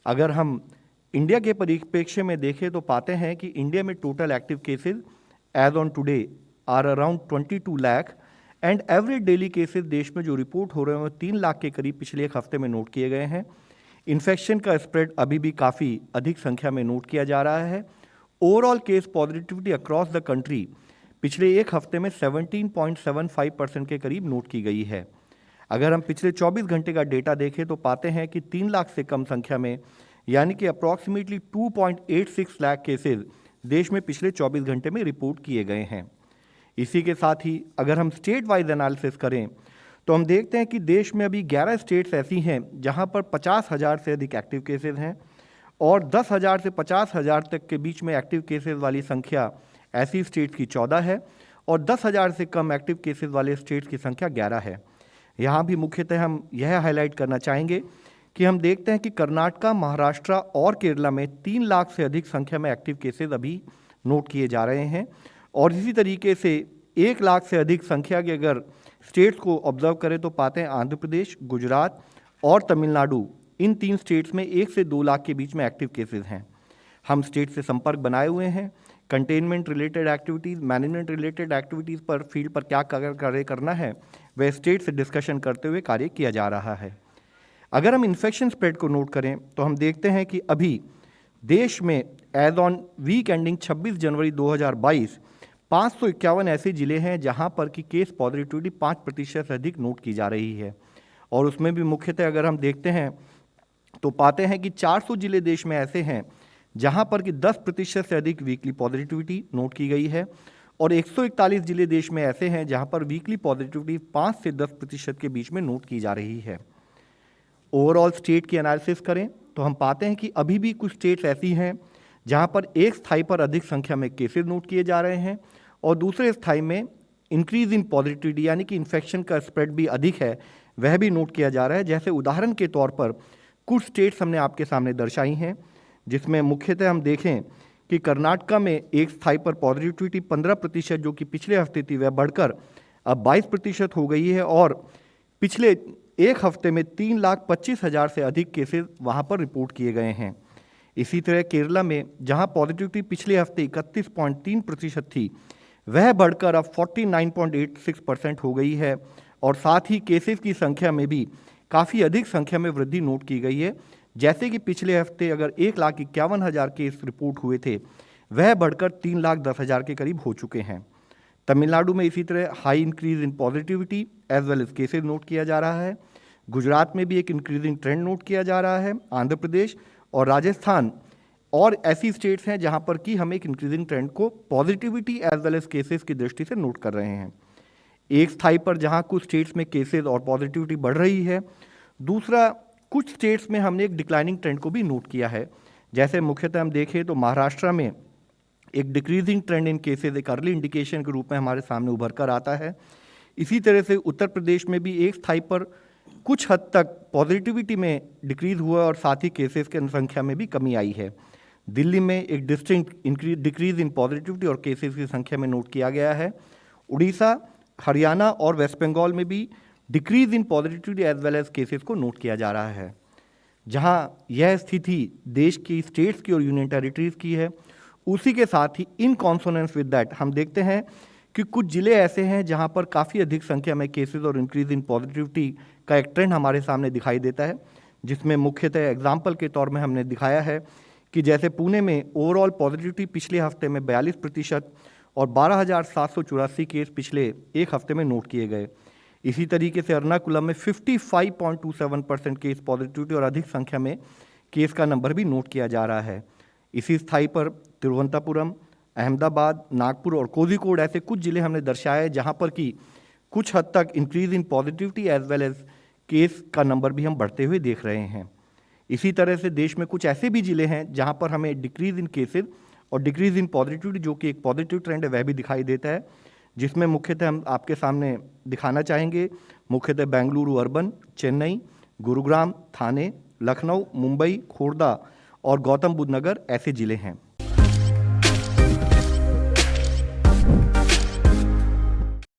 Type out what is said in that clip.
अगर हम इंडिया के परिप्रेक्ष्य में देखें तो पाते हैं कि इंडिया में total active cases as on today are around 22 lakh and average daily cases देश में जो रिपोर्ट हो रहे हैं वो 3 लाख के करीब पिछले एक हफ्ते में नोट किए गए हैं। इन्फेक्शन का स्प्रेड अभी भी काफ़ी अधिक संख्या में नोट किया जा रहा है। Overall case positivity across the country पिछले एक हफ्ते में 17.75% के करीब नोट की गई है। अगर हम पिछले 24 घंटे का डेटा देखें तो पाते हैं कि 3 लाख से कम संख्या में यानी कि अप्रॉक्सीमेटली 2.86 लाख केसेस देश में पिछले 24 घंटे में रिपोर्ट किए गए हैं। इसी के साथ ही अगर हम स्टेट वाइज एनालिसिस करें तो हम देखते हैं कि देश में अभी 11 स्टेट्स ऐसी हैं जहां पर 50,000 से अधिक एक्टिव केसेस हैं और 10,000 से 50,000 तक के बीच में एक्टिव केसेस वाली संख्या ऐसी स्टेट्स की 14 है और 10,000 से कम एक्टिव केसेस वाले स्टेट्स की संख्या 11 है। यहाँ भी मुख्यतः हम यह हाईलाइट करना चाहेंगे कि हम देखते हैं कि कर्नाटका, महाराष्ट्र और केरला में 3 लाख से अधिक संख्या में एक्टिव केसेस अभी नोट किए जा रहे हैं और इसी तरीके से 1 लाख से अधिक संख्या के अगर स्टेट्स को ऑब्जर्व करें तो पाते हैं आंध्र प्रदेश, गुजरात और तमिलनाडु, इन 3 स्टेट्स में 1 से 2 लाख के बीच में एक्टिव केसेस हैं। हम स्टेट से संपर्क बनाए हुए हैं। Containment related activities, management related activities पर फील्ड पर क्या कार्य करना है वह स्टेट से डिस्कशन करते हुए कार्य किया जा रहा है। अगर हम इन्फेक्शन स्प्रेड को नोट करें तो हम देखते हैं कि अभी देश में एज ऑन वीक एंडिंग 26 जनवरी 2022 551 ऐसे जिले हैं जहां पर कि केस पॉजिटिविटी 5% से अधिक नोट की जा रही है और उसमें भी मुख्यतः अगर हम देखते हैं तो पाते हैं कि 400 जिले देश में ऐसे हैं जहां पर कि 10% से अधिक वीकली पॉजिटिविटी नोट की गई है और 141 जिले देश में ऐसे हैं जहां पर वीकली पॉजिटिविटी 5 से 10% के बीच में नोट की जा रही है। ओवरऑल स्टेट की एनालिसिस करें तो हम पाते हैं कि अभी भी कुछ स्टेट्स ऐसी हैं जहां पर एक स्थाई पर अधिक संख्या में केसेस नोट किए जा रहे हैं और दूसरे स्थाई में इंक्रीज इन पॉजिटिविटी यानी कि इन्फेक्शन का स्प्रेड भी अधिक है वह भी नोट किया जा रहा है। जैसे उदाहरण के तौर पर कुछ स्टेट्स हमने आपके सामने दर्शाई हैं जिसमें मुख्यतः हम देखें कि कर्नाटका में एक स्थाई पर पॉजिटिविटी 15% जो कि पिछले हफ्ते थी वह बढ़कर अब 22% हो गई है और पिछले एक हफ्ते में 3,25,000 से अधिक केसेस वहां पर रिपोर्ट किए गए हैं। इसी तरह केरला में जहां पॉजिटिविटी पिछले हफ्ते 31.3% थी वह बढ़कर अब 49.86% हो गई है और साथ ही केसेस की संख्या में भी काफ़ी अधिक संख्या में वृद्धि नोट की गई है। जैसे कि पिछले हफ्ते अगर 1,51,000 केस रिपोर्ट हुए थे वह बढ़कर 3,10,000 के करीब हो चुके हैं। तमिलनाडु में इसी तरह high increase in positivity as well as cases note किया जा रहा है। गुजरात में भी एक इंक्रीजिंग ट्रेंड नोट किया जा रहा है। आंध्र प्रदेश और राजस्थान और ऐसी स्टेट्स हैं जहां पर कि हम एक इंक्रीजिंग ट्रेंड को positivity as well as cases की दृष्टि से नोट कर रहे हैं। एक स्थाई पर जहां कुछ स्टेट्स में केसेस और पॉजिटिविटी बढ़ रही है, दूसरा कुछ स्टेट्स में हमने एक डिक्लाइनिंग ट्रेंड को भी नोट किया है। जैसे मुख्यतः हम देखें तो महाराष्ट्र में एक डिक्रीजिंग ट्रेंड इन केसेस एक अर्ली इंडिकेशन के रूप में हमारे सामने उभर कर आता है। इसी तरह से उत्तर प्रदेश में भी एक स्थाई पर कुछ हद तक पॉजिटिविटी में डिक्रीज हुआ और साथ ही केसेस की संख्या में भी कमी आई है। दिल्ली में एक डिस्टिंक्ट डिक्रीज इन पॉजिटिविटी और केसेस की संख्या में नोट किया गया है। उड़ीसा, हरियाणा और वेस्ट बंगाल में भी decrease in positivity as well as cases को नोट किया जा रहा है। जहां यह स्थिति देश की स्टेट्स की और यूनियन टेरिटरीज की है, उसी के साथ ही इन कॉन्सोनेंस विद दैट हम देखते हैं कि कुछ जिले ऐसे हैं जहां पर काफ़ी अधिक संख्या में केसेस और इंक्रीज इन पॉजिटिविटी का एक ट्रेंड हमारे सामने दिखाई देता है, जिसमें मुख्यतः एग्जाम्पल के तौर में हमने दिखाया है कि जैसे पुणे में ओवरऑल पॉजिटिविटी पिछले हफ्ते में 42% और 12,784 केस पिछले एक हफ्ते में नोट किए गए। इसी तरीके से एर्नाकुलम में 55.27% केस पॉजिटिविटी और अधिक संख्या में केस का नंबर भी नोट किया जा रहा है। इसी स्थाई पर तिरुवनंतपुरम, अहमदाबाद, नागपुर और कोझिकोड ऐसे कुछ जिले हमने दर्शाए जहां पर कि कुछ हद तक increase in positivity as well as case का नंबर भी हम बढ़ते हुए देख रहे हैं। इसी तरह से देश में कुछ ऐसे भी जिले हैं जहां पर हमें डिक्रीज इन केसेस और डिक्रीज इन पॉजिटिविटी जो कि एक पॉजिटिव ट्रेंड है वह भी दिखाई देता है, जिसमें मुख्यतः हम आपके सामने दिखाना चाहेंगे मुख्यतः बेंगलुरु अर्बन, चेन्नई, गुरुग्राम, थाने, लखनऊ, मुंबई, खोर्दा और गौतम बुद्ध नगर ऐसे जिले हैं।